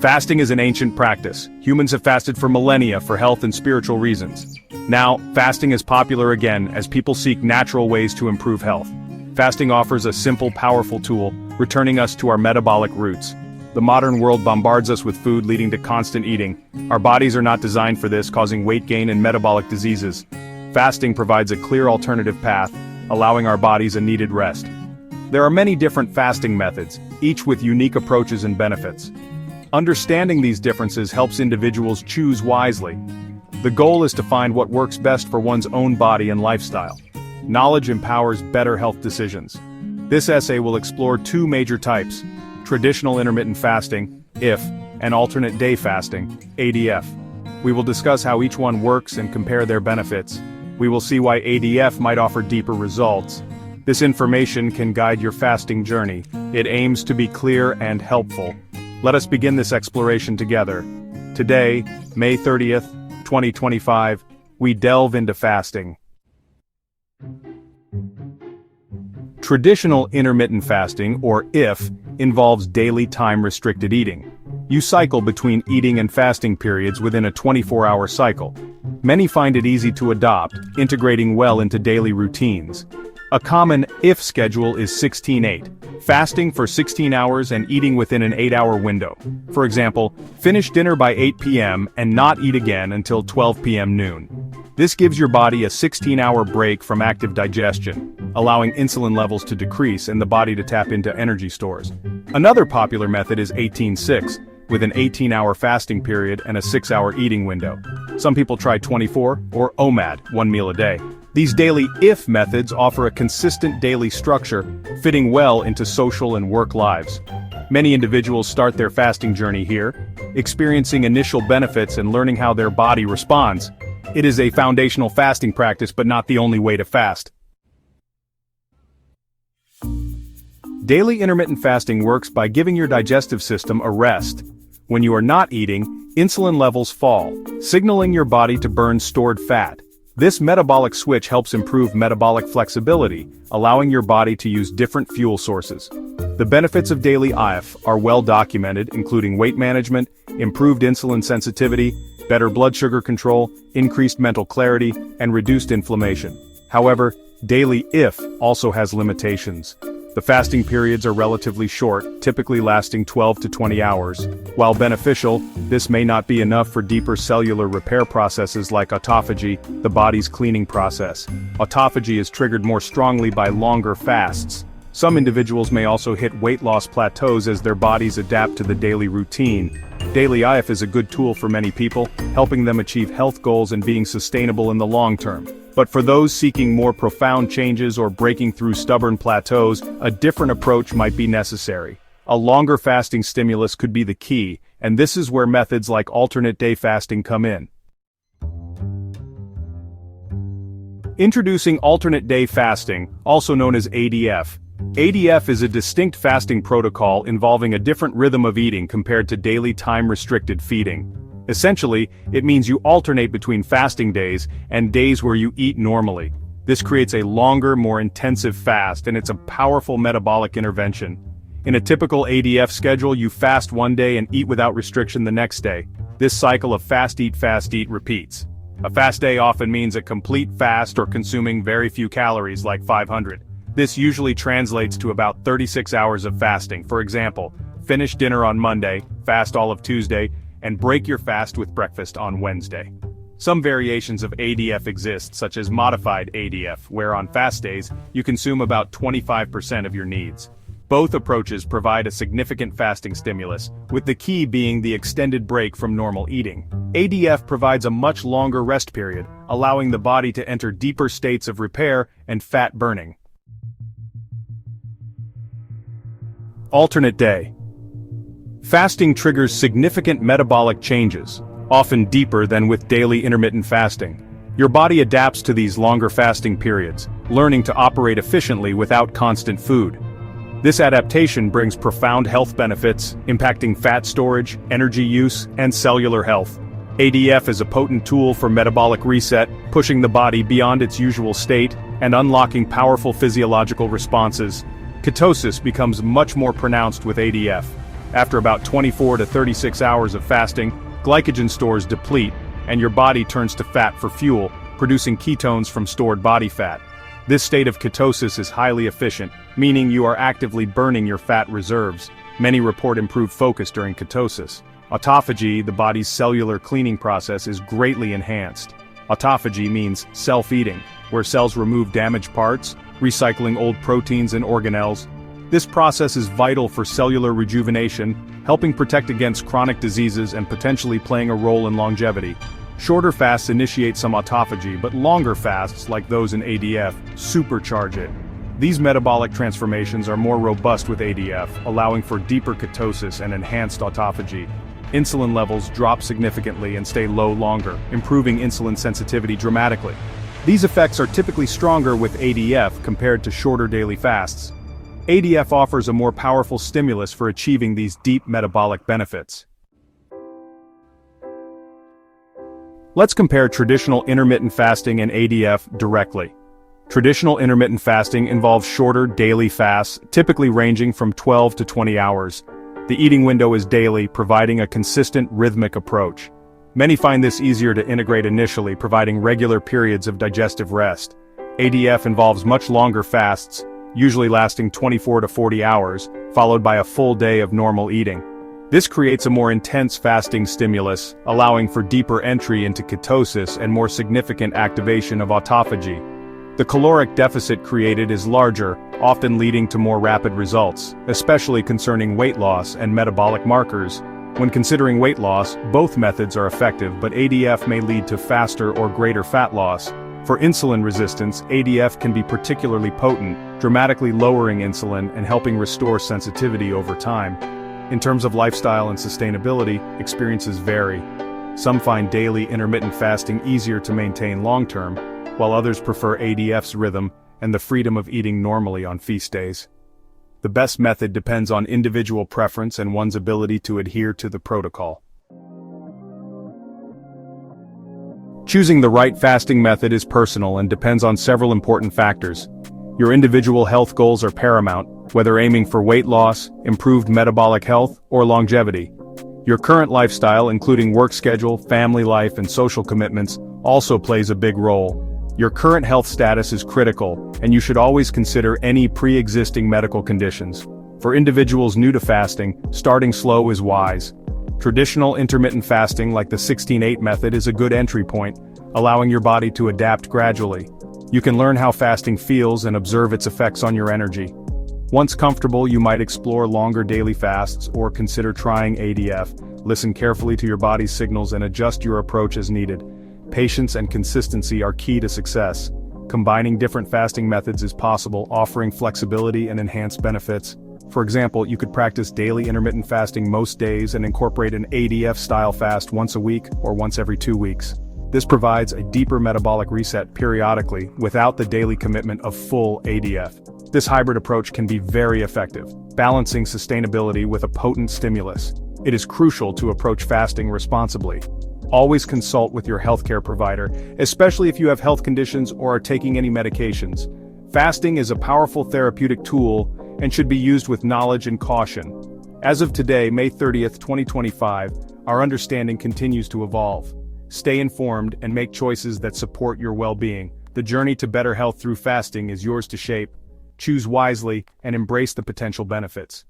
Fasting is an ancient practice. Humans have fasted for millennia for health and spiritual reasons. Now, fasting is popular again as people seek natural ways to improve health. Fasting offers a simple, powerful tool, returning us to our metabolic roots. The modern world bombards us with food, leading to constant eating. Our bodies are not designed for this, causing weight gain and metabolic diseases. Fasting provides a clear alternative path, allowing our bodies a needed rest. There are many different fasting methods, each with unique approaches and benefits. Understanding these differences helps individuals choose wisely. The goal is to find what works best for one's own body and lifestyle. Knowledge empowers better health decisions. This essay will explore two major types: traditional intermittent fasting, IF, and alternate day fasting, ADF. We will discuss how each one works and compare their benefits. We will see why ADF might offer deeper results. This information can guide your fasting journey. It aims to be clear and helpful. Let us begin this exploration together. Today, May 30th, 2025, we delve into fasting. Traditional intermittent fasting, or IF, involves daily time-restricted eating. You cycle between eating and fasting periods within a 24-hour cycle. Many find it easy to adopt, integrating well into daily routines. A common IF schedule is 16-8, fasting for 16 hours and eating within an 8-hour window. For example, finish dinner by 8 p.m. and not eat again until 12 p.m. noon. This gives your body a 16-hour break from active digestion, allowing insulin levels to decrease and the body to tap into energy stores. Another popular method is 18-6, with an 18-hour fasting period and a 6-hour eating window. Some people try 24, or OMAD, 1 meal a day. These daily IF methods offer a consistent daily structure, fitting well into social and work lives. Many individuals start their fasting journey here, experiencing initial benefits and learning how their body responds. It is a foundational fasting practice, but not the only way to fast. Daily intermittent fasting works by giving your digestive system a rest. When you are not eating, insulin levels fall, signaling your body to burn stored fat. This metabolic switch helps improve metabolic flexibility, allowing your body to use different fuel sources. The benefits of daily IF are well documented, including weight management, improved insulin sensitivity, better blood sugar control, increased mental clarity, and reduced inflammation. However, daily IF also has limitations. The fasting periods are relatively short, typically lasting 12 to 20 hours. While beneficial, this may not be enough for deeper cellular repair processes like autophagy, the body's cleaning process. Autophagy is triggered more strongly by longer fasts. Some individuals may also hit weight loss plateaus as their bodies adapt to the daily routine. Daily IF is a good tool for many people, helping them achieve health goals and being sustainable in the long term. But for those seeking more profound changes or breaking through stubborn plateaus, a different approach might be necessary. A longer fasting stimulus could be the key, and this is where methods like alternate day fasting come in. Introducing alternate day fasting, also known as ADF. ADF is a distinct fasting protocol involving a different rhythm of eating compared to daily time-restricted feeding. Essentially, it means you alternate between fasting days and days where you eat normally. This creates a longer, more intensive fast, and it's a powerful metabolic intervention. In a typical ADF schedule, you fast one day and eat without restriction the next day. This cycle of fast eat repeats. A fast day often means a complete fast or consuming very few calories, like 500. This usually translates to about 36 hours of fasting. For example, finish dinner on Monday, fast all of Tuesday, and break your fast with breakfast on Wednesday. Some variations of ADF exist, such as modified ADF, where on fast days, you consume about 25% of your needs. Both approaches provide a significant fasting stimulus, with the key being the extended break from normal eating. ADF provides a much longer rest period, allowing the body to enter deeper states of repair and fat burning. Alternate day. Fasting triggers significant metabolic changes, often deeper than with daily intermittent fasting. Your body adapts to these longer fasting periods, learning to operate efficiently without constant food. This adaptation brings profound health benefits, impacting fat storage, energy use, and cellular health. ADF is a potent tool for metabolic reset, pushing the body beyond its usual state and unlocking powerful physiological responses. Ketosis becomes much more pronounced with ADF. After about 24 to 36 hours of fasting, glycogen stores deplete, and your body turns to fat for fuel, producing ketones from stored body fat. This state of ketosis is highly efficient, meaning you are actively burning your fat reserves. Many report improved focus during ketosis. Autophagy, the body's cellular cleaning process, is greatly enhanced. Autophagy means self-eating, where cells remove damaged parts, recycling old proteins and organelles. This process is vital for cellular rejuvenation, helping protect against chronic diseases and potentially playing a role in longevity. Shorter fasts initiate some autophagy, but longer fasts, like those in ADF, supercharge it. These metabolic transformations are more robust with ADF, allowing for deeper ketosis and enhanced autophagy. Insulin levels drop significantly and stay low longer, improving insulin sensitivity dramatically. These effects are typically stronger with ADF compared to shorter daily fasts. ADF offers a more powerful stimulus for achieving these deep metabolic benefits. Let's compare traditional intermittent fasting and ADF directly. Traditional intermittent fasting involves shorter daily fasts, typically ranging from 12 to 20 hours. The eating window is daily, providing a consistent rhythmic approach. Many find this easier to integrate initially, providing regular periods of digestive rest. ADF involves much longer fasts, usually lasting 24 to 40 hours, followed by a full day of normal eating. This creates a more intense fasting stimulus, allowing for deeper entry into ketosis and more significant activation of autophagy. The caloric deficit created is larger, often leading to more rapid results, especially concerning weight loss and metabolic markers. When considering weight loss, both methods are effective, but ADF may lead to faster or greater fat loss. For insulin resistance, ADF can be particularly potent, dramatically lowering insulin and helping restore sensitivity over time. In terms of lifestyle and sustainability, experiences vary. Some find daily intermittent fasting easier to maintain long-term, while others prefer ADF's rhythm and the freedom of eating normally on feast days. The best method depends on individual preference and one's ability to adhere to the protocol. Choosing the right fasting method is personal and depends on several important factors. Your individual health goals are paramount, whether aiming for weight loss, improved metabolic health, or longevity. Your current lifestyle, including work schedule, family life, and social commitments, also plays a big role. Your current health status is critical, and you should always consider any pre-existing medical conditions. For individuals new to fasting, starting slow is wise. Traditional intermittent fasting like the 16-8 method is a good entry point, allowing your body to adapt gradually. You can learn how fasting feels and observe its effects on your energy. Once comfortable, you might explore longer daily fasts or consider trying ADF. Listen carefully to your body's signals and adjust your approach as needed. Patience and consistency are key to success. Combining different fasting methods is possible, offering flexibility and enhanced benefits. For example, you could practice daily intermittent fasting most days and incorporate an ADF-style fast once a week or once every 2 weeks. This provides a deeper metabolic reset periodically without the daily commitment of full ADF. This hybrid approach can be very effective, balancing sustainability with a potent stimulus. It is crucial to approach fasting responsibly. Always consult with your healthcare provider, especially if you have health conditions or are taking any medications. Fasting is a powerful therapeutic tool and should be used with knowledge and caution. As of today, May 30th, 2025, our understanding continues to evolve. Stay informed and make choices that support your well-being. The journey to better health through fasting is yours to shape. Choose wisely and embrace the potential benefits.